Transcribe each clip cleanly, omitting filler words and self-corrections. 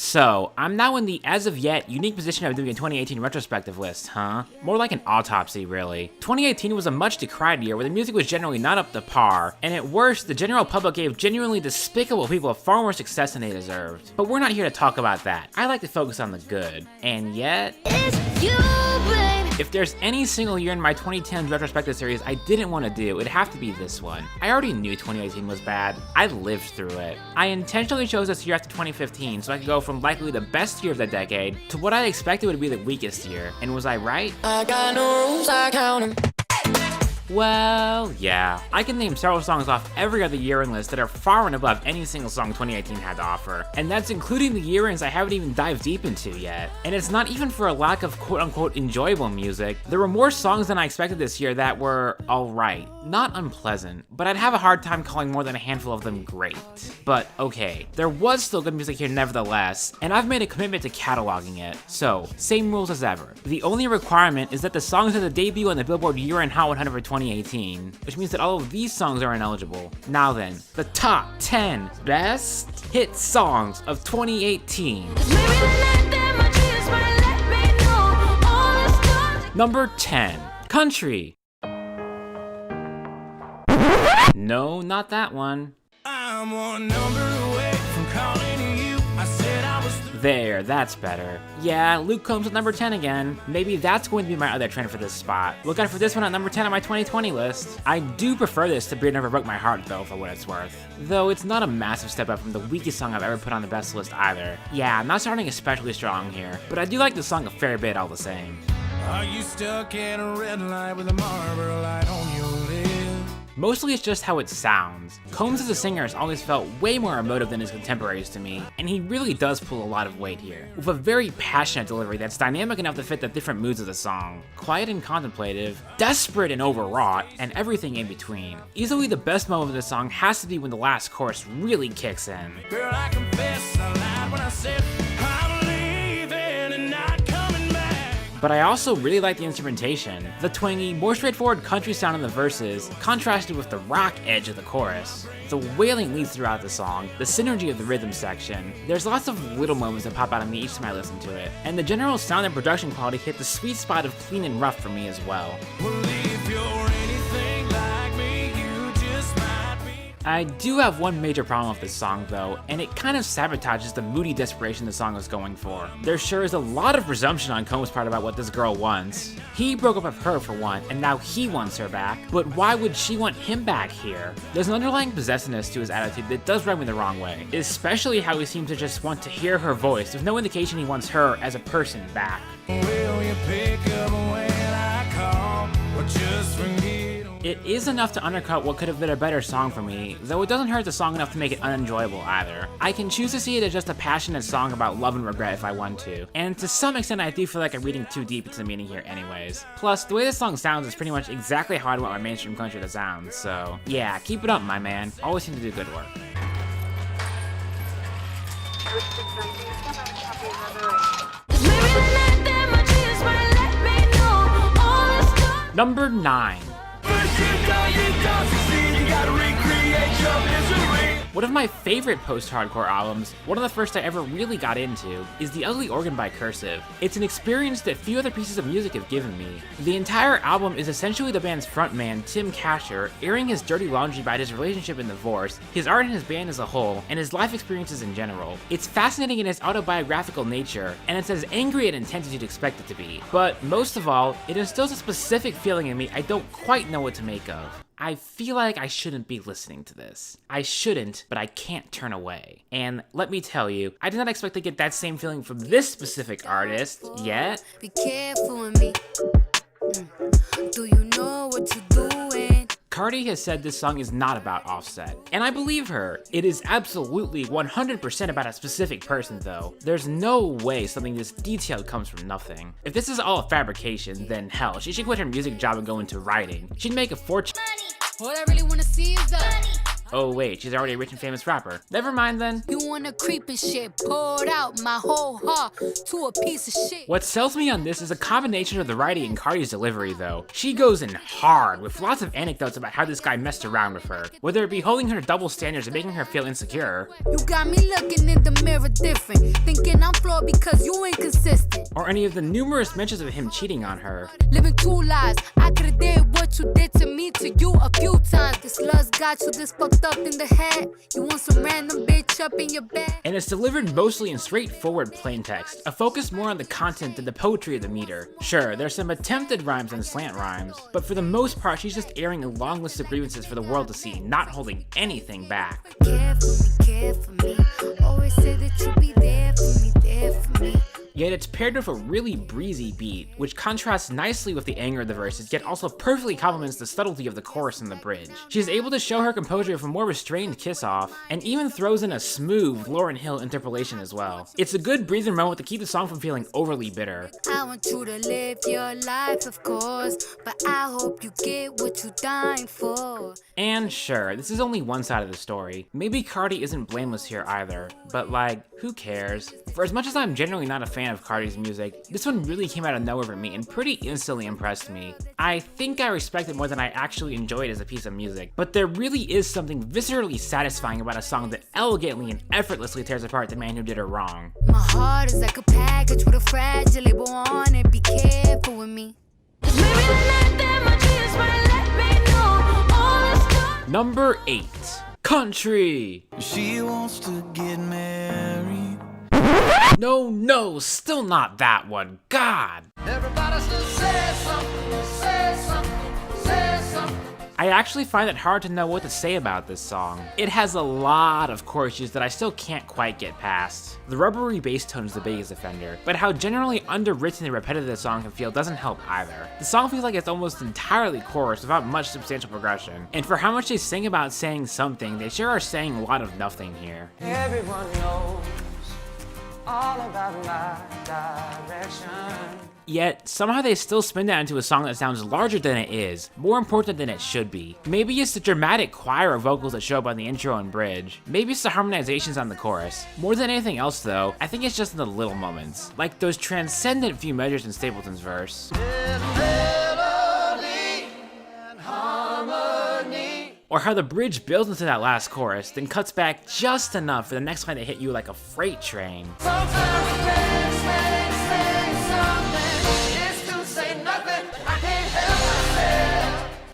So, I'm now in the, as of yet, unique position of doing a 2018 retrospective list, huh? More like an autopsy, really. 2018 was a much decried year where the music was generally not up to par, and at worst, the general public gave genuinely despicable people far more success than they deserved. But we're not here to talk about that. I like to focus on the good. And yet... It's you, babe. If there's any single year in my 2010s retrospective series I didn't want to do, it'd have to be this one. I already knew 2018 was bad. I lived through it. I intentionally chose this year after 2015 so I could go from likely the best year of the decade to what I expected would be the weakest year. And was I right? I got no rules, I count them. Well, yeah. I can name several songs off every other year-end list that are far and above any single song 2018 had to offer. And that's including the year-ends I haven't even dived deep into yet. And it's not even for a lack of quote-unquote enjoyable music. There were more songs than I expected this year that were alright. Not unpleasant, but I'd have a hard time calling more than a handful of them great. But okay, there was still good music here nevertheless, and I've made a commitment to cataloging it. So, same rules as ever. The only requirement is that the songs have the debut on the Billboard Year-End Hot 100 for 2018, which means that all of these songs are ineligible. Now then, the top 10 best hit songs of 2018. Number 10, Country. No, not that one. I'm one number away from calling you. I said I was there, that's better. Yeah, Luke Combs at number 10 again. Maybe that's going to be my other trend for this spot. Look out for this one at number 10 on my 2020 list. I do prefer this to Beer Never Broke My Heart though, for what it's worth. Though it's not a massive step up from the weakest song I've ever put on the best list either. Yeah, I'm not starting especially strong here, but I do like the song a fair bit all the same. Are you stuck in a red light with a Marlboro light on your lip? Mostly it's just how it sounds. Combs as a singer has always felt way more emotive than his contemporaries to me, and he really does pull a lot of weight here, with a very passionate delivery that's dynamic enough to fit the different moods of the song. Quiet and contemplative, desperate and overwrought, and everything in between. Easily the best moment of the song has to be when the last chorus really kicks in. Girl, I confess I lied when I said I'm leaving and not coming back. But I also really like the instrumentation. The twangy, more straightforward country sound in the verses, contrasted with the rock edge of the chorus. The wailing leads throughout the song, the synergy of the rhythm section. There's lots of little moments that pop out at me each time I listen to it. And the general sound and production quality hit the sweet spot of clean and rough for me as well. I do have one major problem with this song though, and it kind of sabotages the moody desperation the song was going for. There sure is a lot of presumption on Combs' part about what this girl wants. He broke up with her for one, and now he wants her back, but why would she want him back here? There's an underlying possessiveness to his attitude that does rub me the wrong way, especially how he seems to just want to hear her voice. There's no indication he wants her as a person back. Will you pick up when I call, or just forget? It is enough to undercut what could have been a better song for me, though it doesn't hurt the song enough to make it unenjoyable either. I can choose to see it as just a passionate song about love and regret if I want to, and to some extent I do feel like I'm reading too deep into the meaning here anyways. Plus, the way this song sounds is pretty much exactly how I'd want my mainstream country to sound, so yeah, keep it up, my man. Always seem to do good work. Number 9. One of my favorite post-hardcore albums, one of the first I ever really got into, is The Ugly Organ by Cursive. It's an experience that few other pieces of music have given me. The entire album is essentially the band's frontman, Tim Kasher, airing his dirty laundry about his relationship and divorce, his art and his band as a whole, and his life experiences in general. It's fascinating in its autobiographical nature, and it's as angry and intense as you'd expect it to be. But most of all, it instills a specific feeling in me I don't quite know what to make of. I feel like I shouldn't be listening to this. I shouldn't, but I can't turn away. And let me tell you, I did not expect to get that same feeling from this specific artist, yet. Be careful with me. Do you know what you're doing? Cardi has said this song is not about Offset, and I believe her. It is absolutely 100% about a specific person though. There's no way something this detailed comes from nothing. If this is all a fabrication, then hell, she should quit her music job and go into writing. She'd make a fortune. What I really wanna see is the money. Oh wait, she's already a rich and famous rapper. Never mind then. You wanna creep and shit, poured out my whole heart to a piece of shit. What sells me on this is a combination of the writing and Cardi's delivery though. She goes in hard, with lots of anecdotes about how this guy messed around with her. Whether it be holding her to double standards and making her feel insecure. You got me looking in the mirror different, thinking I'm flawed because you inconsistent. Or any of the numerous mentions of him cheating on her. Living two lives, I could've did what you did to me to you a few times. This lust got you this fucked up in the head. You want some random bitch up in your bed. And it's delivered mostly in straightforward plain text, a focus more on the content than the poetry of the meter. Sure, there's some attempted rhymes and slant rhymes, but for the most part she's just airing a long list of grievances for the world to see, not holding anything back. Care for me, always say that you'll be there for me. Yet it's paired with a really breezy beat, which contrasts nicely with the anger of the verses, yet also perfectly complements the subtlety of the chorus and the bridge. She is able to show her composure with a more restrained kiss-off, and even throws in a smooth Lauryn Hill interpolation as well. It's a good breather moment to keep the song from feeling overly bitter. I want you to live your life, of course, but I hope you get what you're dying for. And sure, this is only one side of the story. Maybe Cardi isn't blameless here either, but like, who cares? For as much as I'm generally not a fan of Cardi's music, this one really came out of nowhere for me and pretty instantly impressed me. I think I respect it more than I actually enjoy it as a piece of music, but there really is something viscerally satisfying about a song that elegantly and effortlessly tears apart the man who did her wrong. My heart is like a package with a fragile label on it, be careful with me. Number 8. Country! She wants to get married. No, still not that one. God! Everybody should say something, say something, say something. I actually find it hard to know what to say about this song. It has a lot of chord issues that I still can't quite get past. The rubbery bass tone is the biggest offender, but how generally underwritten and repetitive the song can feel doesn't help either. The song feels like it's almost entirely chorus without much substantial progression, and for how much they sing about saying something, they sure are saying a lot of nothing here. Everyone knows all about my direction. Yet, somehow they still spin that into a song that sounds larger than it is, more important than it should be. Maybe it's the dramatic choir of vocals that show up on the intro and bridge. Maybe it's the harmonizations on the chorus. More than anything else though, I think it's just in the little moments. Like those transcendent few measures in Stapleton's verse. Or how the bridge builds into that last chorus, then cuts back just enough for the next line to hit you like a freight train.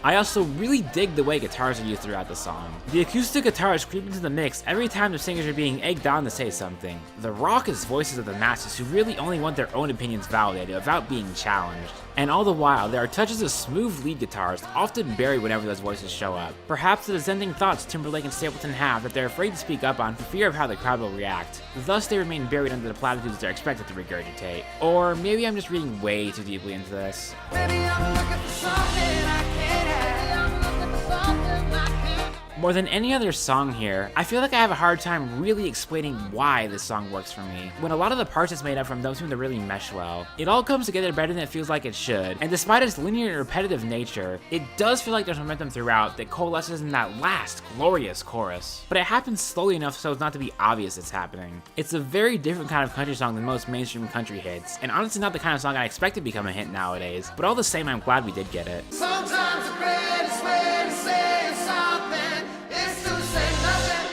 I also really dig the way guitars are used throughout the song. The acoustic guitars creep into the mix every time the singers are being egged on to say something. The raucous voices of the masses who really only want their own opinions validated without being challenged. And all the while, there are touches of smooth lead guitars, often buried whenever those voices show up. Perhaps the dissenting thoughts Timberlake and Stapleton have that they're afraid to speak up on for fear of how the crowd will react. Thus they remain buried under the platitudes they're expected to regurgitate. Or maybe I'm just reading way too deeply into this. More than any other song here, I feel like I have a hard time really explaining why this song works for me, when a lot of the parts it's made up from don't seem to really mesh well. It all comes together better than it feels like it should, and despite its linear and repetitive nature, it does feel like there's momentum throughout that coalesces in that last, glorious chorus. But it happens slowly enough so as not to be obvious it's happening. It's a very different kind of country song than most mainstream country hits, and honestly not the kind of song I expect to become a hit nowadays, but all the same I'm glad we did get it. Sometimes the greatest way to say something is to say nothing.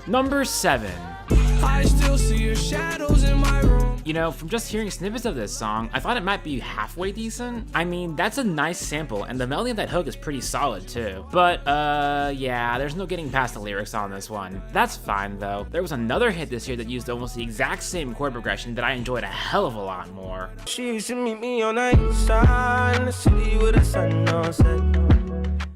Number 7. I still see your shadows in my room. You know, from just hearing snippets of this song, I thought it might be halfway decent. I mean, that's a nice sample, and the melody of that hook is pretty solid too. But, yeah, there's no getting past the lyrics on this one. That's fine though. There was another hit this year that used almost the exact same chord progression that I enjoyed a hell of a lot more. She used to meet me on the east side in the city with the sun on set.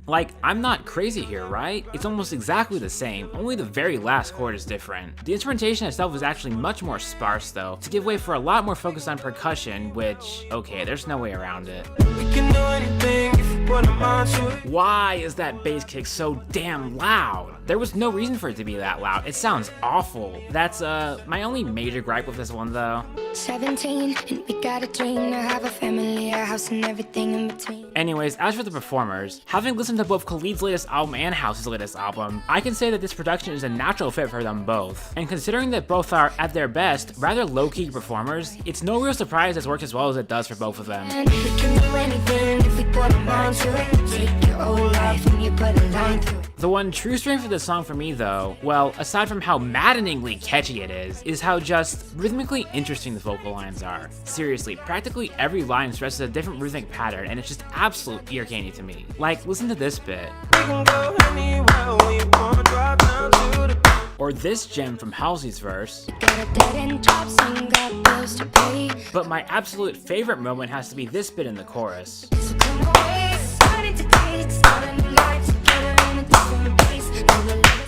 Like, I'm not crazy here, right? It's almost exactly the same, only the very last chord is different. The instrumentation itself was actually much more sparse though, to give way for a lot more focus on percussion, which, okay, there's no way around it. We can do anything if you put a mind to it. Why is that bass kick so damn loud? There was no reason for it to be that loud. It sounds awful. That's my only major gripe with this one though. 17, and we got a dream to have a family, a house, and everything in between. Anyways, as for the performers, having listened to both Khalid's latest album and House's latest album, I can say that this production is a natural fit for them both. And considering that both are, at their best, rather low-key performers, it's no real surprise this works as well as it does for both of them. And we can do anything if we put a mind to it. Take your whole life and you put a line through it. The one true strength of this song for me though, well, aside from how maddeningly catchy it is how just rhythmically interesting the vocal lines are. Seriously, practically every line stresses a different rhythmic pattern and it's just absolute ear candy to me. Like, listen to this bit. We can go anywhere we want, drop down to the Or this gem from Halsey's verse. Got a dead end job, so you got bills to pay. But my absolute favorite moment has to be this bit in the chorus. So come away, starting to date, start a new life together in a different place.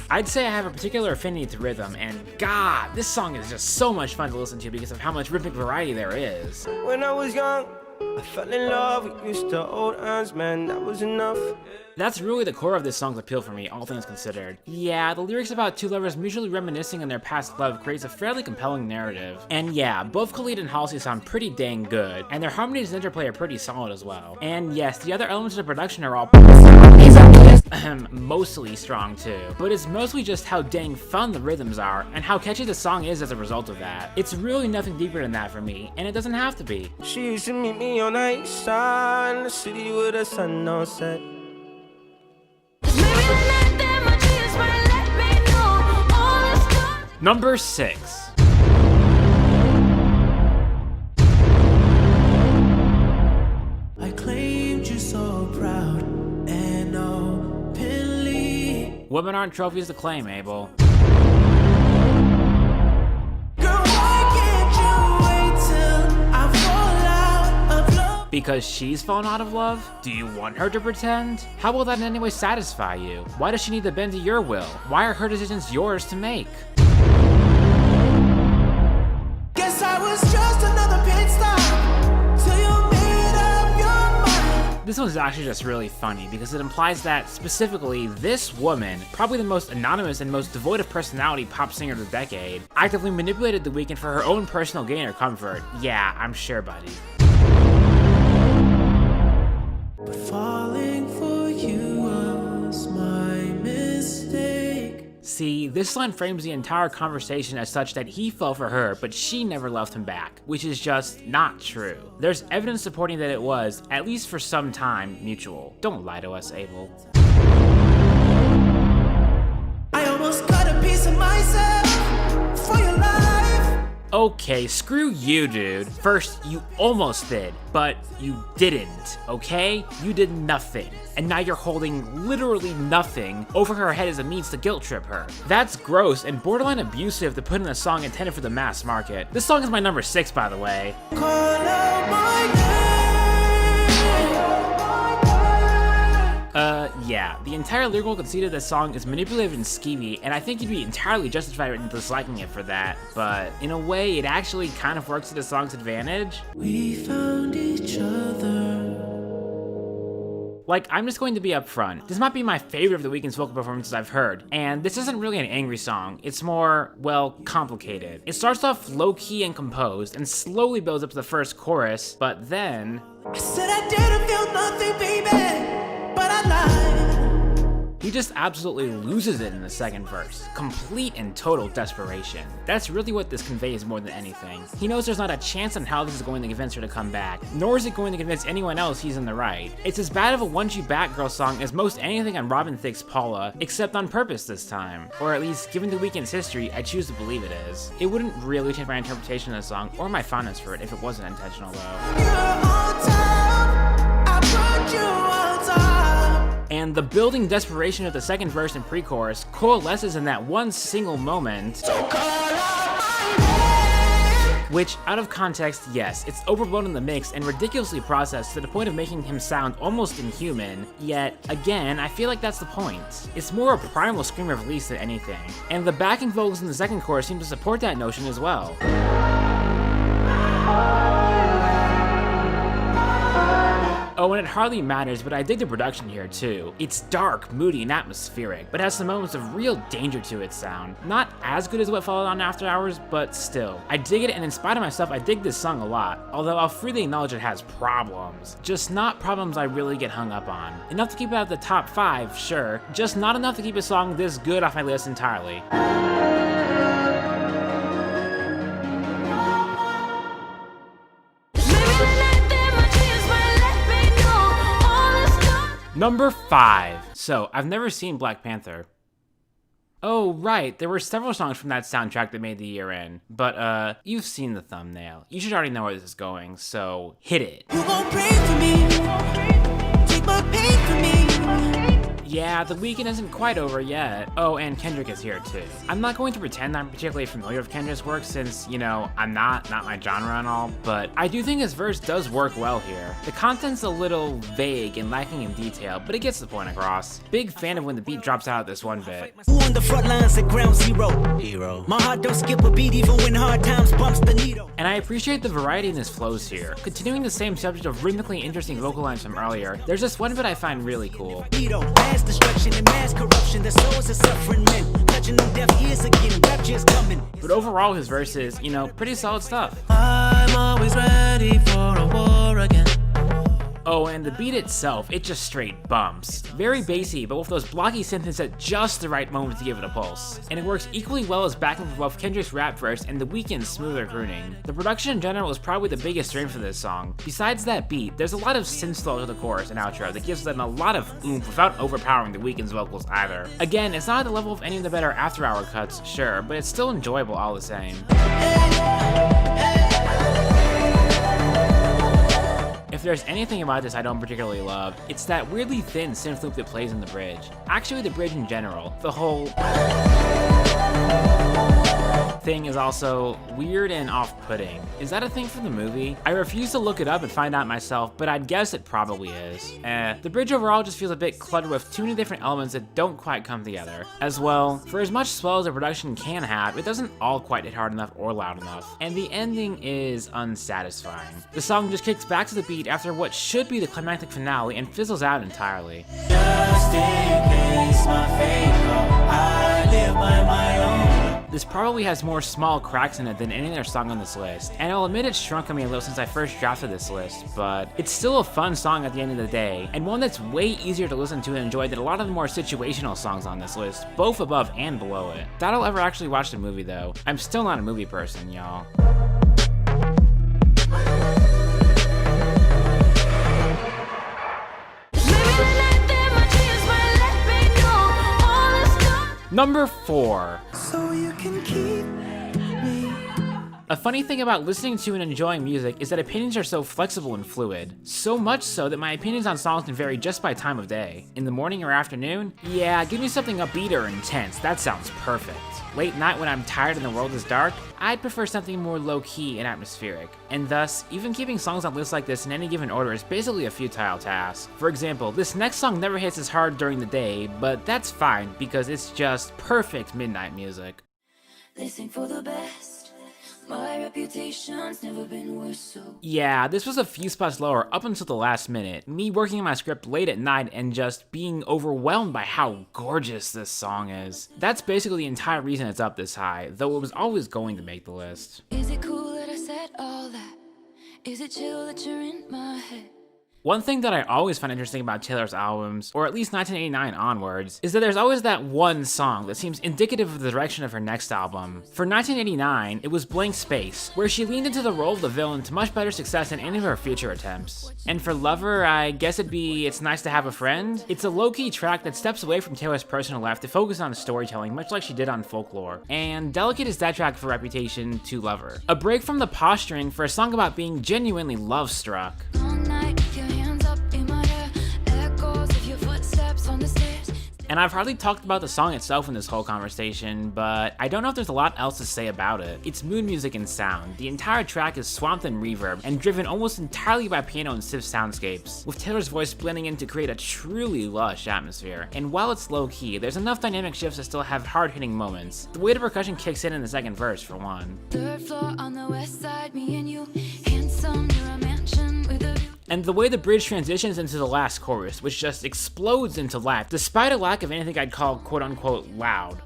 I'd say I have a particular affinity to rhythm, and God, this song is just so much fun to listen to because of how much rhythmic variety there is. When I was young, I fell in love. We used to hold hands, man, that was enough. That's really the core of this song's appeal for me, all things considered. Yeah, the lyrics about two lovers mutually reminiscing on their past love creates a fairly compelling narrative. And yeah, both Khalid and Halsey sound pretty dang good, and their harmonies and interplay are pretty solid as well. And yes, the other elements of the production are all mostly strong too, but it's mostly just how dang fun the rhythms are, and how catchy the song is as a result of that. It's really nothing deeper than that for me, and it doesn't have to be. She used to meet me on the east side in the city with the sun on set. Number 6. I claimed you so proud and openly. Women aren't trophies to claim, Abel. Girl, why can't you wait till I fall out of love? Because she's fallen out of love? Do you want her to pretend? How will that in any way satisfy you? Why does she need to bend to your will? Why are her decisions yours to make? Guess I was just another pit stop till you made up your mind. This one's actually just really funny because it implies that, specifically, this woman, probably the most anonymous and most devoid of personality pop singer of the decade, actively manipulated The Weeknd for her own personal gain or comfort. Yeah, I'm sure, buddy. But falling for you was my mistake. See, this line frames the entire conversation as such that he fell for her, but she never loved him back, which is just not true. There's evidence supporting that it was, at least for some time, mutual. Don't lie to us, Abel. I almost cut a piece of myself for your life. Okay, screw you, dude. First, you almost did, but you didn't, okay? You did nothing. And now you're holding literally nothing over her head as a means to guilt trip her. That's gross and borderline abusive to put in a song intended for the mass market. This song is my number 6, by the way. Call out my name. Yeah, the entire lyrical conceit of this song is manipulative and skeevy, and I think you'd be entirely justified in disliking it for that, but in a way, it actually kind of works to the song's advantage. We found each other. Like, I'm just going to be upfront. This might be my favorite of The Weeknd's vocal performances I've heard, and this isn't really an angry song. It's more, well, complicated. It starts off low-key and composed, and slowly builds up to the first chorus, but then... I said I didn't feel nothing, baby, but I lied. He just absolutely loses it in the second verse. Complete and total desperation. That's really what this conveys more than anything. He knows there's not a chance on how this is going to convince her to come back, nor is it going to convince anyone else he's in the right. It's as bad of a Want You Back Girl song as most anything on Robin Thicke's Paula, except on purpose this time. Or at least, given The Weeknd's history, I choose to believe it is. It wouldn't really change my interpretation of the song, or my fondness for it, if it wasn't intentional though. You're on time. I brought you on time. And the building desperation of the second verse and pre-chorus coalesces in that one single moment, which, out of context, yes, it's overblown in the mix and ridiculously processed to the point of making him sound almost inhuman, yet, again, I feel like that's the point. It's more a primal scream of release than anything, and the backing vocals in the second chorus seem to support that notion as well. Oh, and it hardly matters, but I dig the production here too. It's dark, moody, and atmospheric, but has some moments of real danger to its sound. Not as good as what followed on After Hours, but still. I dig it, and in spite of myself, I dig this song a lot, although I'll freely acknowledge it has problems. Just not problems I really get hung up on. Enough to keep it out of the top 5, sure, just not enough to keep a song this good off my list entirely. Number 5. So, I've never seen Black Panther. Oh, right, there were several songs from that soundtrack that made the year in, but you've seen the thumbnail. You should already know where this is going, so hit it. You won't pray for me, take my pain for me. Yeah, the weekend isn't quite over yet. Oh, and Kendrick is here too. I'm not going to pretend I'm particularly familiar with Kendrick's work since, you know, I'm not my genre and all, but I do think his verse does work well here. The content's a little vague and lacking in detail, but it gets the point across. Big fan of when the beat drops out this one bit. Who on the front lines at ground zero? Hero. My heart don't skip a beat even when hard times bumps the needle. And I appreciate the variety in his flows here. Continuing the same subject of rhythmically interesting vocal lines from earlier, there's this one bit I find really cool. Mass destruction and mass corruption, the souls of suffering men, touching them deaf ears again, rapture's coming. But overall, his verses, you know, pretty solid stuff. I'm always ready for a war again. Oh, and the beat itself, it just straight bumps. Very bassy, but with those blocky synths at just the right moment to give it a pulse. And it works equally well as backing for both Kendrick's rap verse and The Weeknd's smoother crooning. The production in general is probably the biggest strength for this song. Besides that beat, there's a lot of synth flow to the chorus and outro that gives them a lot of oomph without overpowering The Weeknd's vocals either. Again, it's not at the level of any of the better After Hour cuts, sure, but it's still enjoyable all the same. If there's anything about this I don't particularly love, it's that weirdly thin synth loop that plays in the bridge. Actually, the bridge in general. The whole thing is also weird and off-putting. Is that a thing for the movie? I refuse to look it up and find out myself, but I'd guess it probably is. The bridge overall just feels a bit cluttered with too many different elements that don't quite come together. As well, for as much swell as a production can have, it doesn't all quite hit hard enough or loud enough. And the ending is unsatisfying. The song just kicks back to the beat after what should be the climactic finale and fizzles out entirely. Just in case my fate go, I live by my own. This probably has more small cracks in it than any other song on this list, and I'll admit it's shrunk on me a little since I first drafted this list, but it's still a fun song at the end of the day, and one that's way easier to listen to and enjoy than a lot of the more situational songs on this list, both above and below it. Doubt I'll ever actually watch the movie though. I'm still not a movie person, y'all. Number 4. So you can keep me. A funny thing about listening to and enjoying music is that opinions are so flexible and fluid. So much so that my opinions on songs can vary just by time of day. In the morning or afternoon? Yeah, give me something upbeat or intense, that sounds perfect. Late night when I'm tired and the world is dark? I'd prefer something more low-key and atmospheric. And thus, even keeping songs on lists like this in any given order is basically a futile task. For example, this next song never hits as hard during the day, but that's fine because it's just perfect midnight music. Listen for the best. My reputation's never been worse, so. Yeah, this was a few spots lower up until the last minute. Me working on my script late at night and just being overwhelmed by how gorgeous this song is. That's basically the entire reason it's up this high, though it was always going to make the list. Is it cool that I said all that? Is it chill that you're in my head? One thing that I always find interesting about Taylor's albums, or at least 1989 onwards, is that there's always that one song that seems indicative of the direction of her next album. For 1989, it was Blank Space, where she leaned into the role of the villain to much better success than any of her future attempts. And for Lover, I guess it'd be It's Nice to Have a Friend. It's a low-key track that steps away from Taylor's personal life to focus on storytelling, much like she did on Folklore. And Delicate is that track for Reputation to Lover. A break from the posturing for a song about being genuinely love-struck. All night, your hands up in my hair, echoes of your footsteps on the stairs. And I've hardly talked about the song itself in this whole conversation, but I don't know if there's a lot else to say about it. It's mood music and sound. The entire track is swamped in reverb and driven almost entirely by piano and synth soundscapes, with Taylor's voice blending in to create a truly lush atmosphere. And while it's low-key, there's enough dynamic shifts to still have hard-hitting moments. The way the percussion kicks in the second verse, for one. Third floor on the west side, me and you, handsome, near a mansion with a view. And the way the bridge transitions into the last chorus, which just explodes into life, despite a lack of anything I'd call quote-unquote loud.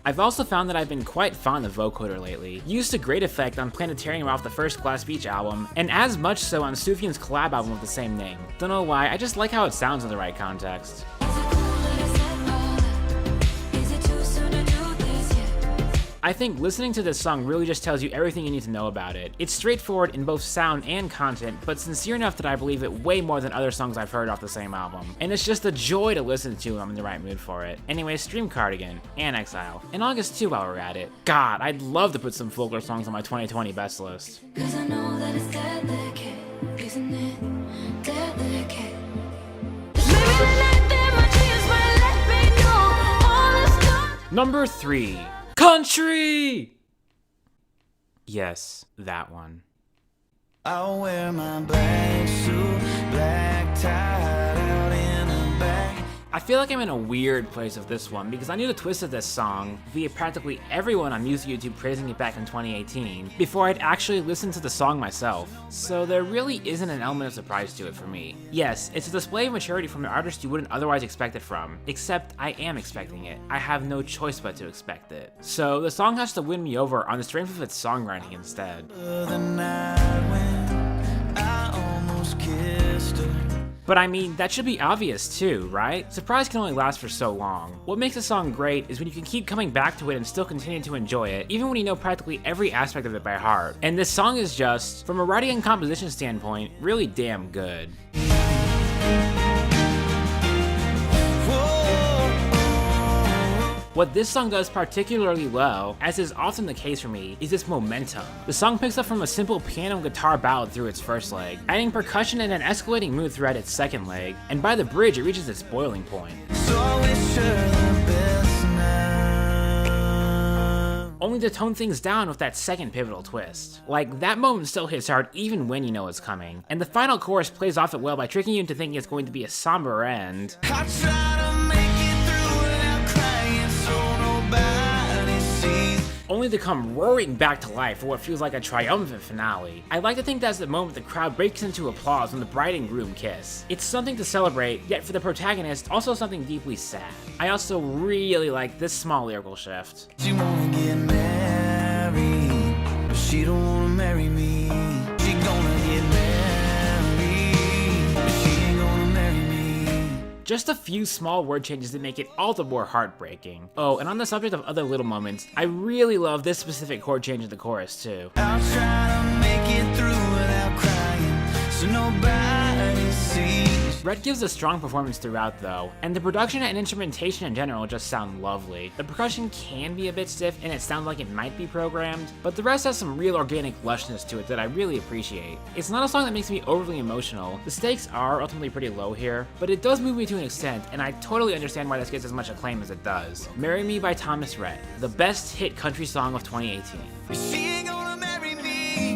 I've also found that I've been quite fond of vocoder lately. Used to great effect on Planetarium off the first Glass Beach album, and as much so on Sufjan's collab album with the same name. Don't know why, I just like how it sounds in the right context. I think listening to this song really just tells you everything you need to know about it. It's straightforward in both sound and content, but sincere enough that I believe it way more than other songs I've heard off the same album. And it's just a joy to listen to when I'm in the right mood for it. Anyway, stream Cardigan, and Exile, and August 2 while we're at it. God, I'd love to put some folklore songs on my 2020 best list. Cause I know that it's delicate, isn't it? Delicate. Maybe the night that my tears might let me know all the stuff. Number 3. Country! Yes, that one. I'll wear my black suit, black tie out in the back. I feel like I'm in a weird place with this one because I knew the twist of this song via practically everyone on music YouTube praising it back in 2018 before I'd actually listened to the song myself, so there really isn't an element of surprise to it for me. Yes, it's a display of maturity from an artist you wouldn't otherwise expect it from, except I am expecting it. I have no choice but to expect it. So the song has to win me over on the strength of its songwriting instead. The night when I almost kissed her. But I mean, that should be obvious too, right? Surprise can only last for so long. What makes a song great is when you can keep coming back to it and still continue to enjoy it, even when you know practically every aspect of it by heart. And this song is just, from a writing and composition standpoint, really damn good. What this song does particularly well, as is often the case for me, is its momentum. The song picks up from a simple piano and guitar ballad through its first leg, adding percussion and an escalating mood throughout its second leg, and by the bridge it reaches its boiling point. So I wish her the best now. Only to tone things down with that second pivotal twist. Like, that moment still hits hard even when you know it's coming, and the final chorus plays off it well by tricking you into thinking it's going to be a somber end. I try to make it through without crying so nobody sees. Only to come roaring back to life for what feels like a triumphant finale. I like to think that's the moment the crowd breaks into applause when the bride and groom kiss. It's something to celebrate, yet for the protagonist, also something deeply sad. I also really like this small lyrical shift. She wanna get married, but she don't wanna marry me. She gonna get married, but she ain't gonna marry me. Just a few small word changes that make it all the more heartbreaking. Oh, and on the subject of other little moments, I really love this specific chord change in the chorus too. I'll try to make it through without crying, so nobody sees. Rhett gives a strong performance throughout though, and the production and instrumentation in general just sound lovely. The percussion can be a bit stiff and it sounds like it might be programmed, but the rest has some real organic lushness to it that I really appreciate. It's not a song that makes me overly emotional. The stakes are ultimately pretty low here, but it does move me to an extent, and I totally understand why this gets as much acclaim as it does. Marry Me by Thomas Rhett, the best hit country song of 2018. She ain't gonna marry me.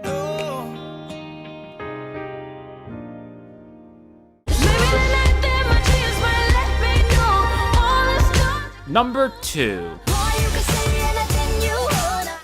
No. Number 2.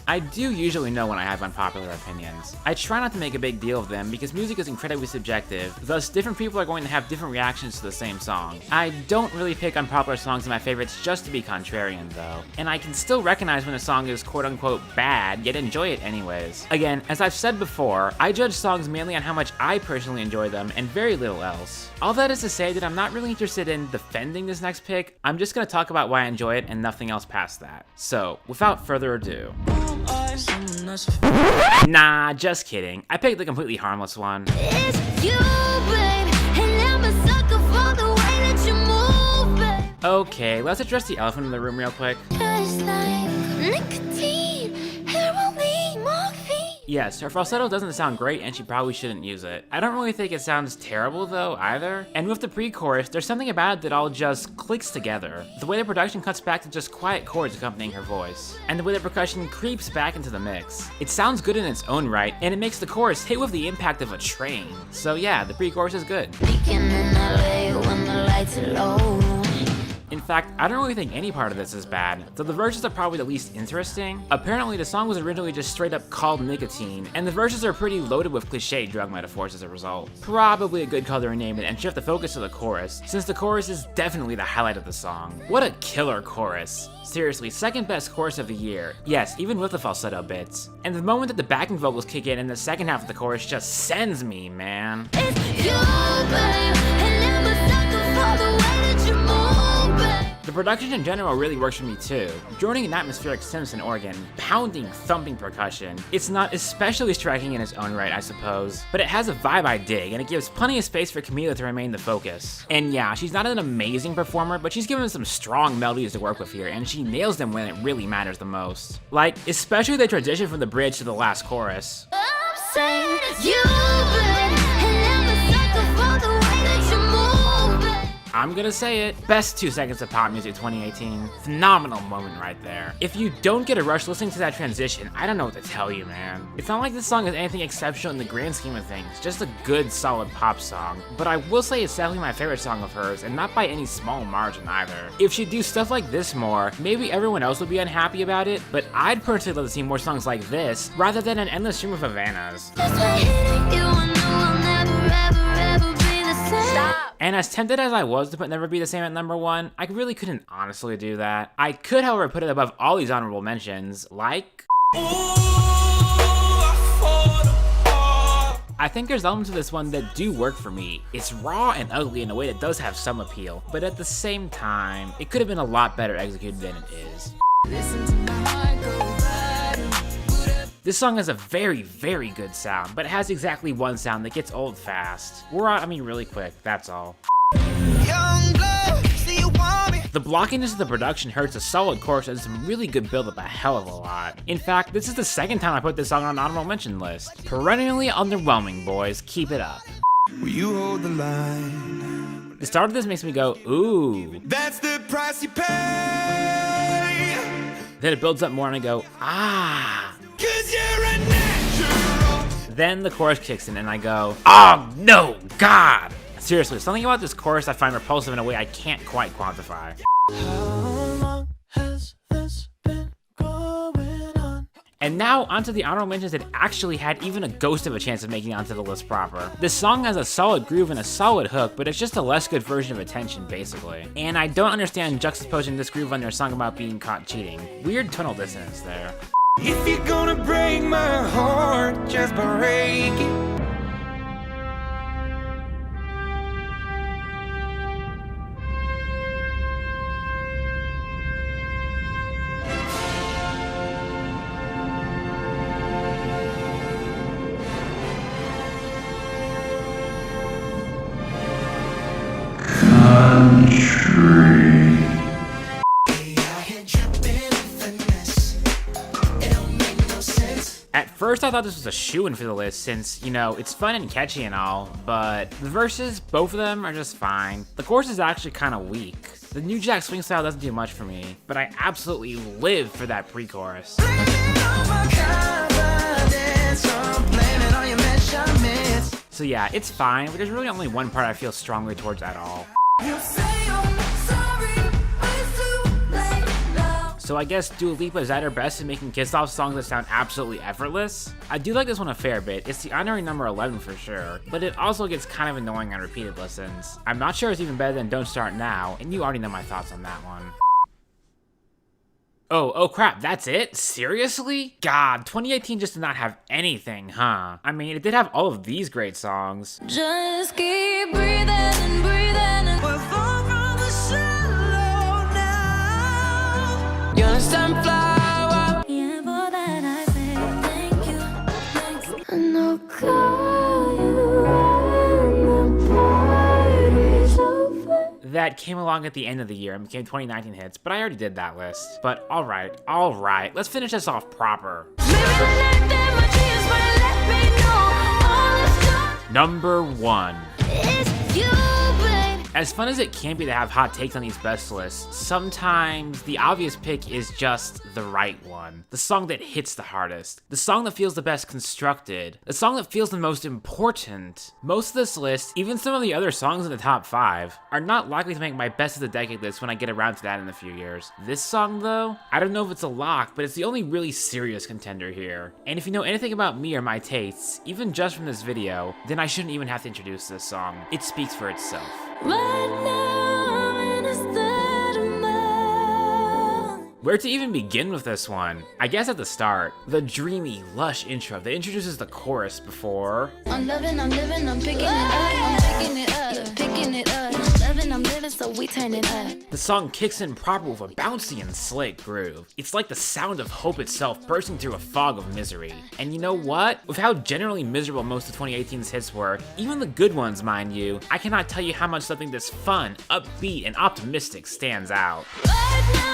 I do usually know when I have unpopular opinions. I try not to make a big deal of them because music is incredibly subjective, thus different people are going to have different reactions to the same song. I don't really pick unpopular songs in my favorites just to be contrarian though, and I can still recognize when a song is quote-unquote bad, yet enjoy it anyways. Again, as I've said before, I judge songs mainly on how much I personally enjoy them and very little else. All that is to say that I'm not really interested in defending this next pick, I'm just gonna talk about why I enjoy it and nothing else past that. So, without further ado. Nah, just kidding. I picked the completely harmless one. It's you, babe, and I'm a sucker for the way that you move, babe. Okay, let's address the elephant in the room real quick. Tastes like nicotine, heroin, morphine. Yes, her falsetto doesn't sound great and she probably shouldn't use it. I don't really think it sounds terrible though, either. And with the pre-chorus, there's something about it that all just clicks together. The way the production cuts back to just quiet chords accompanying her voice. And the way the percussion creeps back into the mix. It sounds good in its own right, and it makes the chorus hit with the impact of a train. So yeah, the pre-chorus is good. Weekend in LA when the lights are low. In fact, I don't really think any part of this is bad, so the verses are probably the least interesting. Apparently, the song was originally just straight up called Nicotine, and the verses are pretty loaded with cliche drug metaphors as a result. Probably a good call to rename it and shift the focus to the chorus, since the chorus is definitely the highlight of the song. What a killer chorus. Seriously, second best chorus of the year. Yes, even with the falsetto bits. And the moment that the backing vocals kick in the second half of the chorus just sends me, man. It's you, babe, and I'm a sucker for the way that you move, babe. The production in general really works for me too. Joining an atmospheric Simpson organ, pounding, thumping percussion. It's not especially striking in its own right, I suppose, but it has a vibe I dig, and it gives plenty of space for Camila to remain the focus. And yeah, she's not an amazing performer, but she's given some strong melodies to work with here, and she nails them when it really matters the most. Like, especially the transition from the bridge to the last chorus. I'm saying it's you, babe, and I'm a sucker for the way that you move, babe. I'm gonna say it. Best 2 seconds of pop music 2018. Phenomenal moment right there. If you don't get a rush listening to that transition, I don't know what to tell you, man. It's not like this song is anything exceptional in the grand scheme of things, just a good, solid pop song. But I will say it's definitely my favorite song of hers, and not by any small margin either. If she'd do stuff like this more, maybe everyone else would be unhappy about it, but I'd personally love to see more songs like this, rather than an endless stream of Havanas. Just by hitting you, I know I'll never, ever be the same. Stop. And as tempted as I was to put Never Be the Same at number 1, I really couldn't honestly do that. I could, however, put it above all these honorable mentions, like... I think there's elements of this one that do work for me. It's raw and ugly in a way that does have some appeal, but at the same time, it could have been a lot better executed than it is. This song has a very, very good sound, but it has exactly one sound that gets old fast. Really quick, that's all. Young blood, see you want me. The blockiness of the production hurts a solid chorus and some really good build up a hell of a lot. In fact, this is the second time I put this song on an honorable mention list. Perennially underwhelming, boys. Keep it up. Will you hold the line? The start of this makes me go, ooh. That's the price you pay. Then it builds up more and I go, ah. 'Cause you're a natural. Then the chorus kicks in and I go, oh no, God. Seriously, something about this chorus I find repulsive in a way I can't quite quantify. How long has this been going on? And now onto the honorable mentions that actually had even a ghost of a chance of making it onto the list proper. This song has a solid groove and a solid hook, but it's just a less good version of Attention, basically. And I don't understand juxtaposing this groove on their song about being caught cheating. Weird tonal dissonance there. If you're gonna break my heart, just break it. At first, I thought this was a shoo-in for the list since, you know, it's fun and catchy and all, but the verses, both of them are just fine. The chorus is actually kind of weak. The New Jack Swing style doesn't do much for me, but I absolutely live for that pre-chorus. So yeah, it's fine, but there's really only one part I feel strongly towards at all. So I guess Dua Lipa is at her best in making kiss-off songs that sound absolutely effortless. I do like this one a fair bit. It's the honorary number 11 for sure, but it also gets kind of annoying on repeated listens. I'm not sure it's even better than Don't Start Now, and you already know my thoughts on that one. Oh crap, that's it? Seriously? God, 2018 just did not have anything, huh? I mean, it did have all of these great songs. Just keep breathing and breathing and We're far from the shallow now. You understand, flower? yeah, for that I say thank you, thanks. And I'll call you when the party's over. That came along at the end of the year and became 2019 hits, but I already did that list. But alright, let's finish this off proper. Maybe the night that my tears might let me know all the stuff Number 1. is you, babe. As fun as it can be to have hot takes on these best lists, sometimes the obvious pick is just the right one. The song that hits the hardest. The song that feels the best constructed. The song that feels the most important. Most of this list, even some of the other songs in the top 5, are not likely to make my best of the decade list when I get around to that in a few years. This song though, I don't know if it's a lock, but it's the only really serious contender here. And if you know anything about me or my tastes, even just from this video, then I shouldn't even have to introduce this song. It speaks for itself. Right now, I'm in a state of mind. Where to even begin with this one? I guess at the start. The dreamy, lush intro that introduces the chorus before. I'm loving, I'm living, I'm picking it up, I'm picking it up, yeah, picking it up. Loving, I'm living, so we turn it up. The song kicks in proper with a bouncy and slick groove. It's like the sound of hope itself bursting through a fog of misery. And you know what? With how generally miserable most of 2018's hits were, even the good ones, mind you, I cannot tell you how much something this fun, upbeat, and optimistic stands out. Right now,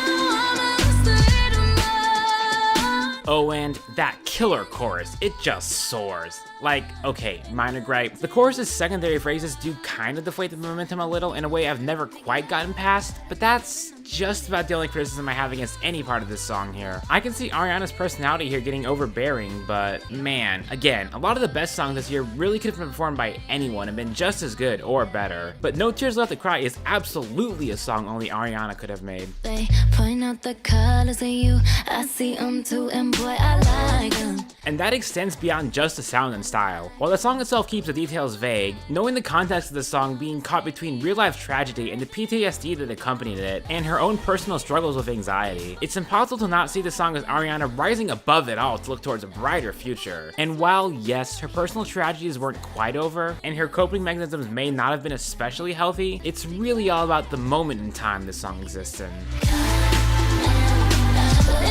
I'm in a state of mind. Oh, and that killer chorus, it just soars. Like, okay, minor gripe. The chorus's secondary phrases do kind of deflate the momentum a little in a way I've never quite gotten past, but that's just about the only criticism I have against any part of this song here. I can see Ariana's personality here getting overbearing, but man, again, a lot of the best songs this year really could have been performed by anyone and been just as good or better. But No Tears Left to Cry is absolutely a song only Ariana could have made. They point out the colors in you, I see them too, and boy, I like them. And that extends beyond just the sound and style. While the song itself keeps the details vague, knowing the context of the song being caught between real-life tragedy and the PTSD that accompanied it, and her own personal struggles with anxiety, it's impossible to not see the song as Ariana rising above it all to look towards a brighter future. And while, yes, her personal tragedies weren't quite over, and her coping mechanisms may not have been especially healthy, it's really all about the moment in time this song exists in. Even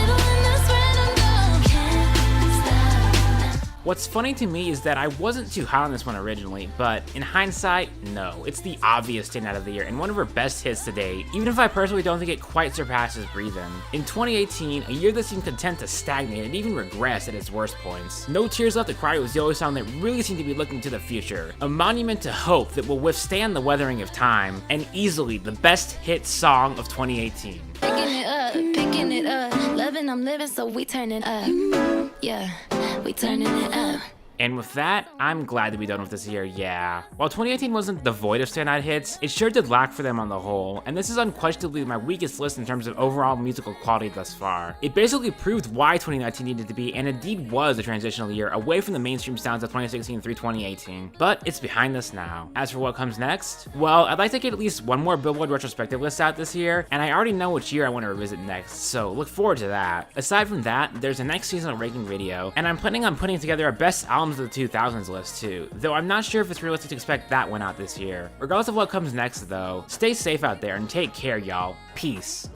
when this random girl can't stop. What's funny to me is that I wasn't too hot on this one originally, but in hindsight, no. It's the obvious standout of the year and one of her best hits to date, even if I personally don't think it quite surpasses Breathe In. In 2018, a year that seemed content to stagnate and even regress at its worst points, No Tears Left to Cry was the only song that really seemed to be looking to the future, a monument to hope that will withstand the weathering of time, and easily the best hit song of 2018. Picking it up, loving, I'm living, so we turn it up. Yeah, we turning it up. And with that, I'm glad to be done with this year, yeah. While 2018 wasn't devoid of standout hits, it sure did lack for them on the whole, and this is unquestionably my weakest list in terms of overall musical quality thus far. It basically proved why 2019 needed to be, and indeed was, a transitional year away from the mainstream sounds of 2016 through 2018. But it's behind us now. As for what comes next, well, I'd like to get at least one more Billboard retrospective list out this year, and I already know which year I want to revisit next, so look forward to that. Aside from that, there's a next seasonal ranking video, and I'm planning on putting together a best albums of the 2000s list too, though I'm not sure if it's realistic to expect that one out this year. Regardless of what comes next though, stay safe out there and take care, y'all. Peace.